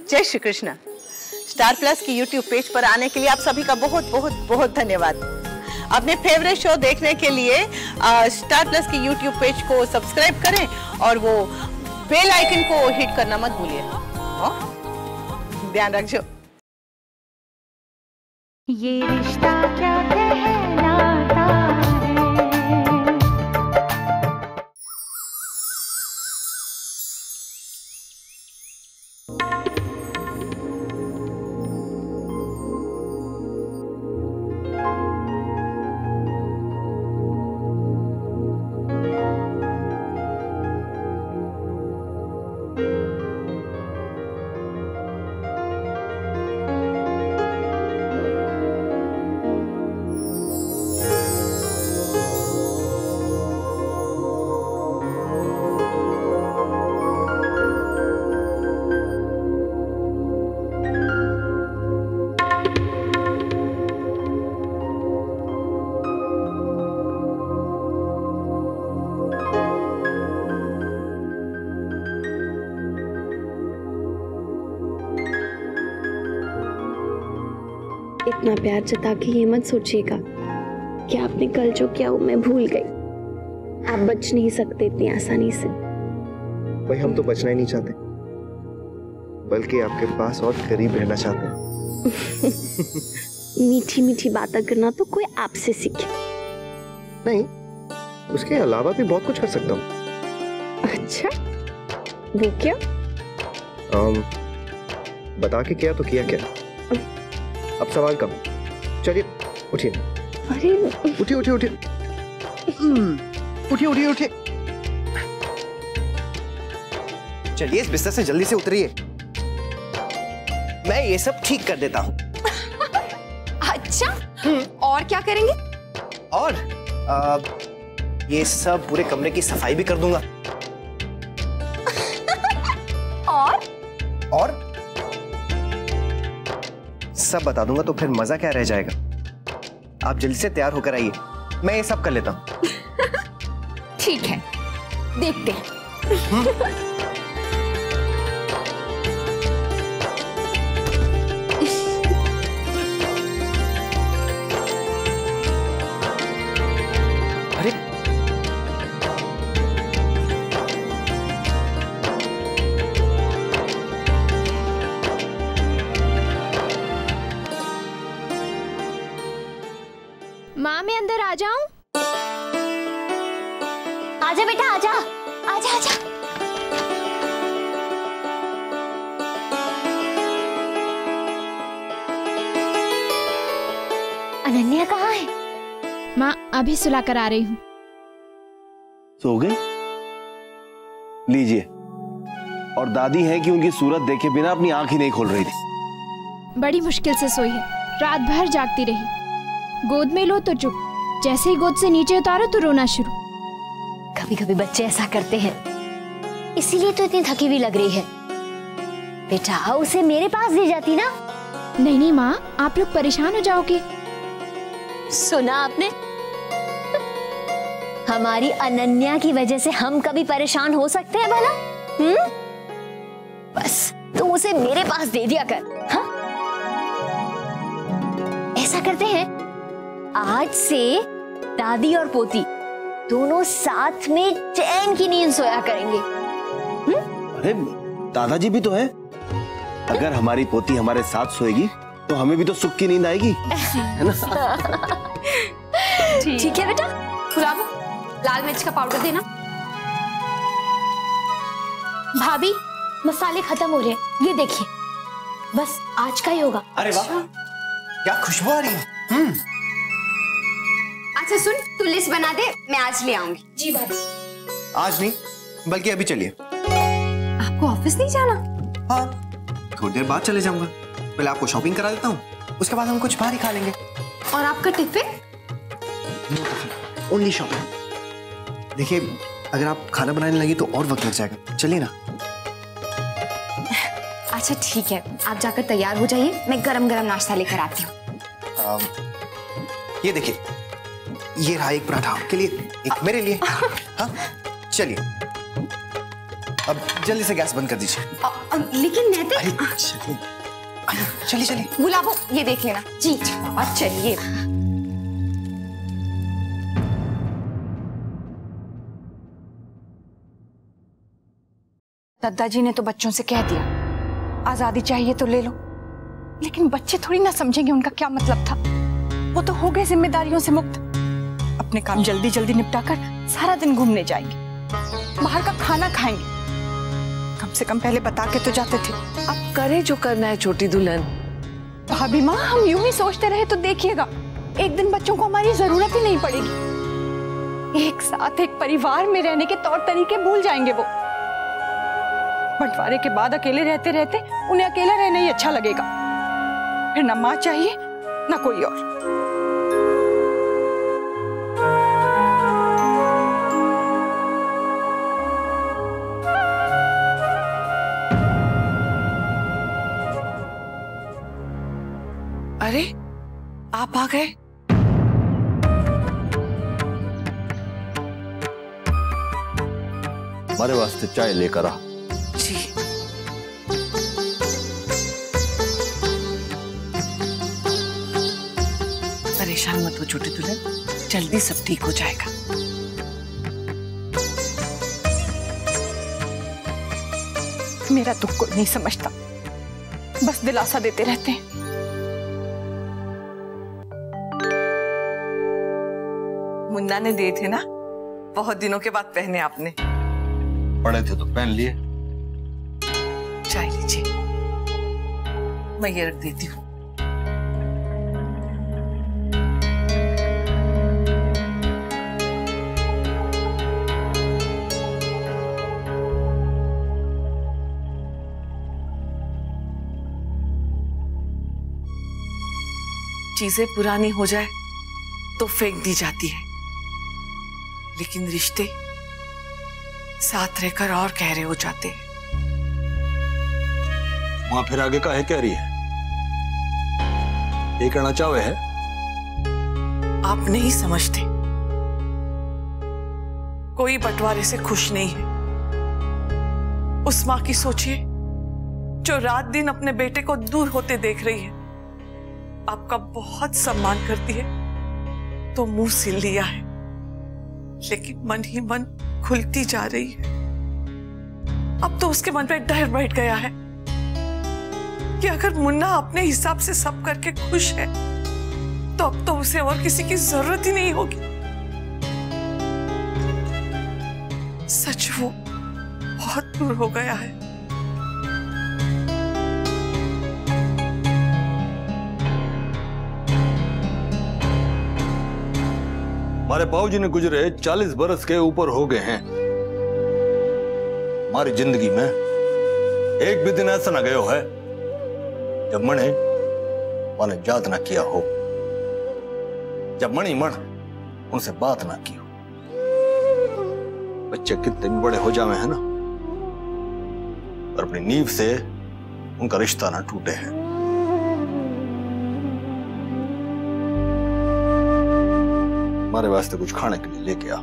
जय Shri Krishna. Star plus की YouTube page पर आने के लिए आप सभी का बहुत बहुत बहुत धन्यवाद। अपने फेवरेट शो देखने के लिए स्टार प्लस की यूट्यूब पेज को सब्सक्राइब करें और वो बेल आइकन को हिट करना मत भूलिए। ध्यान रखिए। ये रिश्ता क्या कहलाता है। इतना प्यार जता के ये मत सोचिएगा कि आपने कल जो किया वो मैं भूल गई। आप बच नहीं सकते इतनी आसानी से। भाई हम तो बचना ही नहीं चाहते, बल्कि आपके पास और करीब रहना चाहते हैं। मीठी मीठी बातें करना तो कोई आपसे सीखे। नहीं, उसके अलावा भी बहुत कुछ कर सकता हूँ। अच्छा, वो क्या? बता के किया तो किया क्या? अब सवाल कम। चलिए उठिए। अरे उठिए उठिए उठिए उठिए उठिए उठिए। चलिए इस बिस्तर से जल्दी से उतरिए, मैं ये सब ठीक कर देता हूँ। अच्छा, और क्या करेंगे? और ये सब पूरे कमरे की सफाई भी कर दूंगा। और सब बता दूंगा, तो फिर मजा क्या रह जाएगा। आप जल्दी से तैयार होकर आइए, मैं ये सब कर लेता हूँ। ठीक है, देखते हैं। माँ मैं अंदर आ जाऊं? आजा बेटा आजा, आजा आजा। अनन्या कहाँ है? माँ अभी सुला कर आ रही हूँ। सो गई? लीजिए। और दादी है कि उनकी सूरत देखे बिना अपनी आंख ही नहीं खोल रही थी। बड़ी मुश्किल से सोई है, रात भर जागती रही। गोद में लो तो चुप, जैसे ही गोद से नीचे उतारो तो रोना शुरू। कभी कभी बच्चे ऐसा करते हैं, इसीलिए तो इतनी थकी हुई लग रही है। बेटा उसे मेरे पास ले जाती ना। नहीं नहीं माँ, आप लोग परेशान हो जाओगे। सुना आपने? हमारी अनन्या की वजह से हम कभी परेशान हो सकते हैं भला? बस तुम उसे मेरे पास दे दिया कर। हाँ? ऐसा करते हैं, आज से दादी और पोती दोनों साथ में चैन की नींद सोया करेंगे। अरे दादाजी भी तो है। अगर हमारी पोती हमारे साथ सोएगी तो हमें भी तो सुख की नींद आएगी, है ना? ठीक है बेटा, गुलाब लाल मिर्च का पाउडर देना। भाभी मसाले खत्म हो रहे हैं, ये देखिए, बस आज का ही होगा। अरे वाह, क्या खुशबू आ रही है। अच्छा सुन, तू लिस्ट बना दे, मैं आज ले आऊंगी। जी भाभी। आज नहीं, बल्कि अभी चलिए। आपको ऑफिस नहीं जाना? हाँ, थोड़ी देर बाद चले जाऊंगा। पहले आपको शॉपिंग करा देता हूँ, उसके बाद हम कुछ बाहर ही खा लेंगे। और आपका टिफिन? Only shopping. देखिए, अगर आप खाना बनाने लगी तो और वक्त लग जाएगा। चलिए ना। अच्छा ठीक है, आप जाकर तैयार हो जाइए, मैं गरम गरम नाश्ता लेकर आती हूँ। ये देखिए, ये रहा एक पराठा आपके लिए, एक मेरे लिए। हाँ चलिए। अब जल्दी से गैस बंद कर दीजिए। लेकिन नैतिक, चलिए चलिए। गुलाबो ये देख लेना जी। अब चलिए। दादाजी ने तो बच्चों से कह दिया आजादी चाहिए तो ले लो, लेकिन बच्चे थोड़ी ना समझेंगे उनका क्या मतलब था। वो तो हो गए जिम्मेदारियों से मुक्त, अपने काम जल्दी जल्दी निपटाकर सारा दिन घूमने जाएंगे, बाहर का खाना खाएंगे। कम से कम पहले बता के तो जाते थे। अब करे जो करना है छोटी दुल्हन। भाभी माँ, हम यूं ही सोचते रहे तो देखिएगा एक दिन बच्चों को हमारी जरूरत ही नहीं पड़ेगी। एक साथ एक परिवार में रहने के तौर तरीके भूल जाएंगे वो। बंटवारे के बाद अकेले रहते रहते उन्हें अकेला रहना ही अच्छा लगेगा। फिर ना माँ चाहिए ना कोई और। अरे आप आ गए। हमारे वास्ते चाय लेकर आ। जी। परेशान मत हो छोटी दुल्हन, जल्दी सब ठीक हो जाएगा। मेरा दुख कोई नहीं समझता, बस दिलासा देते रहते हैं। मुन्ना ने दिए थे ना, बहुत दिनों के बाद पहने आपने। पड़े थे तो पहन लिए। चाय लीजिए, मैं ये रख देती हूँ। चीजें पुरानी हो जाए तो फेंक दी जाती है, लेकिन रिश्ते साथ रहकर और गहरे हो जाते हैं। वहां फिर आगे का है कह रही है, ये कहना चाहे है। आप नहीं समझते, कोई बंटवारे से खुश नहीं है। उस मां की सोचिए जो रात दिन अपने बेटे को दूर होते देख रही है। आपका बहुत सम्मान करती है तो मुंह सिल लिया है, लेकिन मन ही मन खुलती जा रही है। अब तो उसके मन पे डर बैठ गया है कि अगर मुन्ना अपने हिसाब से सब करके खुश है तो अब तो उसे और किसी की जरूरत ही नहीं होगी। सच वो बहुत दूर हो गया है। हमारे बाबूजी ने गुजरे 40 बरस के ऊपर हो गए हैं। हमारी जिंदगी में एक भी दिन ऐसा ना गयो है जब मने माने याद ना किया हो, जब मनी मन उनसे बात ना की हो। बच्चे कितने भी बड़े हो जावे हैं ना, और अपनी नींव से उनका रिश्ता ना टूटे है। हमारे वास्ते कुछ खाने के लिए लेके आ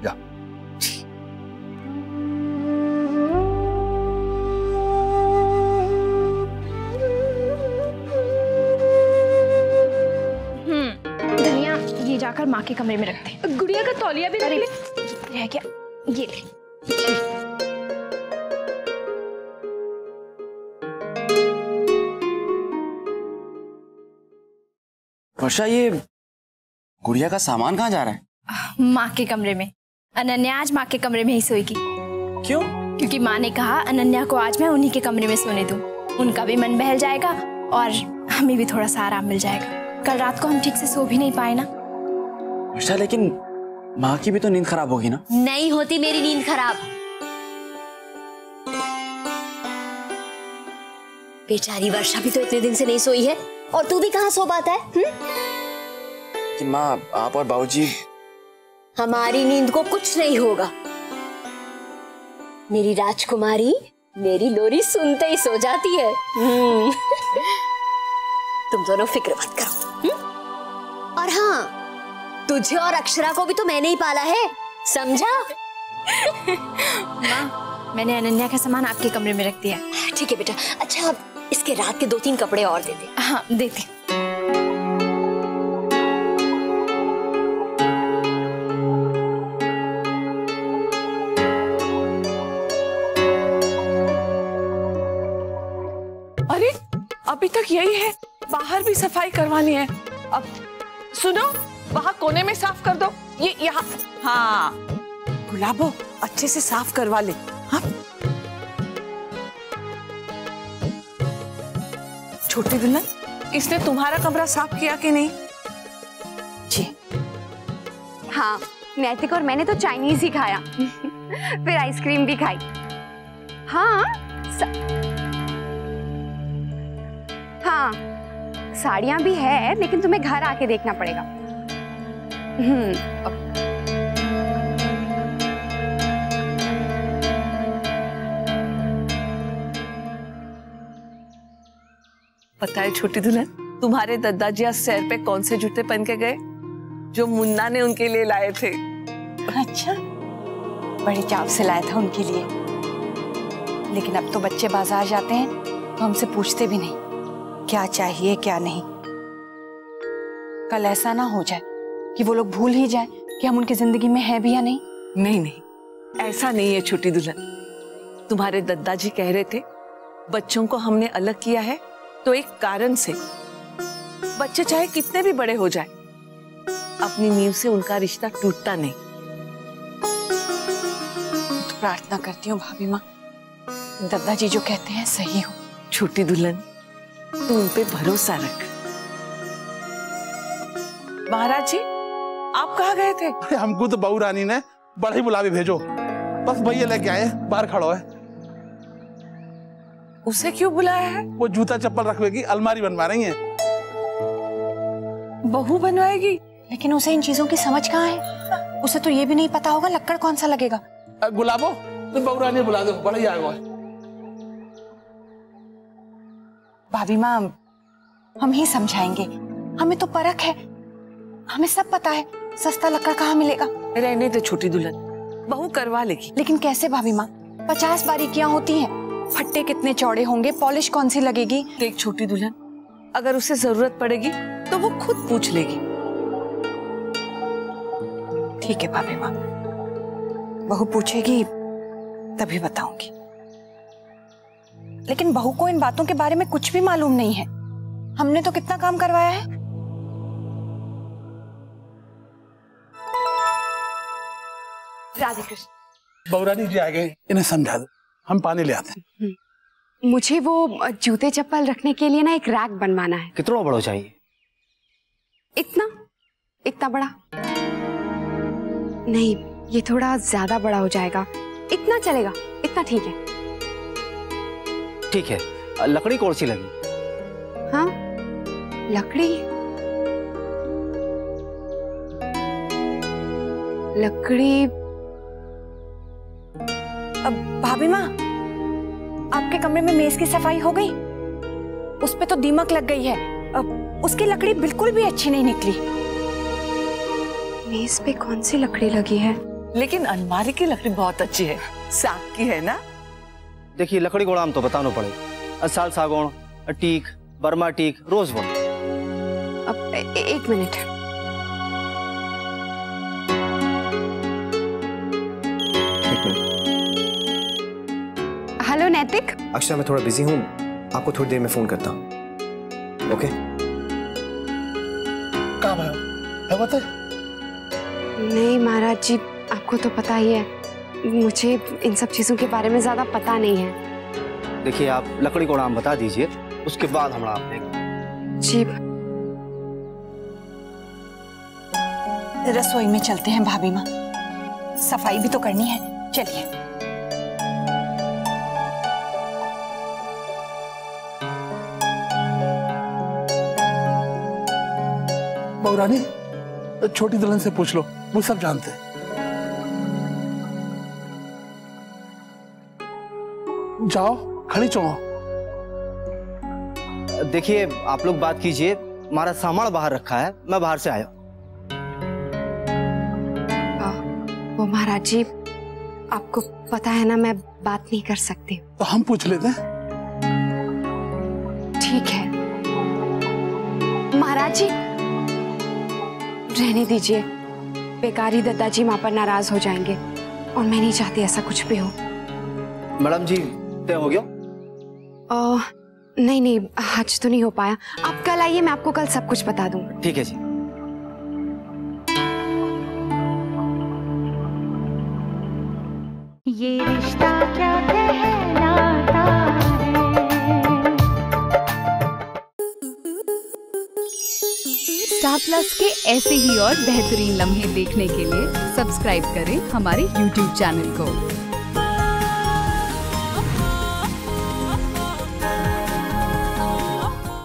जा। धनिया ये जाकर माँ के कमरे में रखते हैं। गुड़िया का तौलिया भी रह गया, ये ले। वर्षा, ये गुड़िया का सामान कहाँ जा रहा है? माँ के कमरे में। अनन्या आज माँ के कमरे में ही सोएगी। क्यों? क्योंकि माँ ने कहा अनन्या को आज मैं उन्हीं के कमरे में सोने दूं। उनका भी मन बहल जाएगा और हमें भी थोड़ा सा आराम मिल जाएगा। कल रात को हम ठीक से सो भी नहीं पाए ना। वर्षा, लेकिन माँ की भी तो नींद खराब होगी ना? नहीं होती मेरी नींद खराब। बेचारी वर्षा भी तो इतने दिन से नहीं सोई है, और तू भी कहाँ सो पाता है? कि माँ, आप और बाबूजी। हमारी नींद को कुछ नहीं होगा। मेरी राजकुमारी मेरी लोरी सुनते ही सो जाती है। तुम दोनों फिक्र मत करो। और हाँ, तुझे और अक्षरा को भी तो मैंने ही पाला है, समझा? माँ, मैंने अनन्या का सामान आपके कमरे में रख दिया। ठीक है बेटा। अच्छा अब इसके रात के 2-3 कपड़े और दे दे। हाँ देती। अरे अभी तक यही है, बाहर भी सफाई करवानी है। अब सुनो, वहां कोने में साफ कर दो, ये यहाँ। हाँ गुलाबो, अच्छे से साफ करवा ले। हाँ छोटी दुल्हन, इसने तुम्हारा कमरा साफ किया कि नहीं? जी हाँ, नैतिक और मैंने तो चाइनीज ही खाया फिर आइसक्रीम भी खाई। हाँ हाँ साड़ियां भी है, लेकिन तुम्हें घर आके देखना पड़ेगा। पता है छोटी दुल्हन, तुम्हारे दादाजी आज सैर पे कौन से जूते पहन के गए? जो मुन्ना ने उनके लिए लाए थे। अच्छा, बड़े चाव से लाया था उनके लिए। लेकिन अब तो बच्चे बाजार जाते हैं तो हमसे पूछते भी नहीं क्या चाहिए क्या नहीं। कल ऐसा ना हो जाए कि वो लोग भूल ही जाए कि हम उनकी जिंदगी में है भी या नहीं। नहीं नहीं, ऐसा नहीं है छोटी दुल्हन। तुम्हारे दादाजी कह रहे थे बच्चों को हमने अलग किया है तो एक कारण से। बच्चे चाहे कितने भी बड़े हो जाए, अपनी नींव से उनका रिश्ता टूटता नहीं। तो प्रार्थना करती हूँ भाभी माँ, दादाजी जो कहते हैं सही हो। छोटी दुल्हन, तू उन पे भरोसा रख। महाराज जी, आप कहाँ गए थे? हमको तो बहू रानी ने बड़ा ही बुलावे भेजो, बस भैया लेके आए, बाहर खड़ो है। उसे क्यों बुलाया है? वो जूता चप्पल रखने की अलमारी बनवा रही है। बहू बनवाएगी? लेकिन उसे इन चीजों की समझ कहाँ है? उसे तो ये भी नहीं पता होगा लक्कड़ कौन सा लगेगा। गुलाबो, तुम बहू रानी बुला दो, बड़ा ही आएगा। भाभी माँ, हम ही समझाएंगे, हमें तो परख है, हमें सब पता है सस्ता लक्कड़ कहाँ मिलेगा। रहने दो छोटी दुल्हन, बहू करवा लेगी। लेकिन कैसे भाभी माँ? 50 बारीकियां होती हैं, फट्टे कितने चौड़े होंगे, पॉलिश कौन सी लगेगी। देख छोटी दुल्हन, अगर उसे जरूरत पड़ेगी तो वो खुद पूछ लेगी। ठीक है भाभी माँ, बहू पूछेगी तभी बताऊंगी। लेकिन बहू को इन बातों के बारे में कुछ भी मालूम नहीं है। हमने तो कितना काम करवाया है। राधे कृष्ण। बहू रानी जी आ गए, इन्हें समझा दो, हम पानी ले आते हैं। मुझे वो जूते चप्पल रखने के लिए ना एक रैक बनवाना है। कितना बड़ा चाहिए? इतना बड़ा नहीं, ये थोड़ा ज्यादा बड़ा हो जाएगा। इतना चलेगा, इतना ठीक है। ठीक है, लकड़ी कौन सी लगी? हाँ लकड़ी अब भाभी माँ, आपके कमरे में मेज की सफाई हो गई? उस पे तो दीमक लग गई है। अब उसकी लकड़ी बिल्कुल भी अच्छी नहीं निकली। मेज पे कौन सी लकड़ी लगी है? लेकिन अलमारी की लकड़ी बहुत अच्छी है, साग की है ना। देखिए, लकड़ी को नाम तो बताना पड़ेगा। साल सागौन, टीक, बर्मा टीक, रोजवुड। अब एक मिनट। हेलो नैतिक। अक्षरा, मैं थोड़ा बिजी हूँ, आपको थोड़ी देर में फोन करता हूँ। ओके? कहाँ है बता? नहीं महाराज जी, आपको तो पता ही है, मुझे इन सब चीजों के बारे में ज्यादा पता नहीं है। देखिए, आप लकड़ी को नाम बता दीजिए, उसके बाद हम आप देखेंगे। जी। रसोई में चलते हैं भाभी माँ, सफाई भी तो करनी है। चलिए। बहू रानी, छोटी दुल्हन से पूछ लो, वो सब जानते हैं। जाओ, खड़ी चो। देखिए, आप लोग बात कीजिए, हमारा सामान बाहर रखा है, मैं बाहर से आया। वो महाराज जी, आपको पता है ना, मैं बात नहीं कर सकती। तो हम पूछ लेते हैं। ठीक है महाराज जी, रहने दीजिए। बेकारी दादाजी माँ पर नाराज हो जाएंगे और मैं नहीं चाहती ऐसा कुछ भी हो। मैडम जी तय हो गया? नहीं आज तो नहीं हो पाया। आप कल आइए, मैं आपको कल सब कुछ बता दूंगा। ठीक है जी। ये रिश्ता क्या कहलाता है। स्टार प्लस के ऐसे ही और बेहतरीन लम्हे देखने के लिए सब्सक्राइब करें हमारे YouTube चैनल को।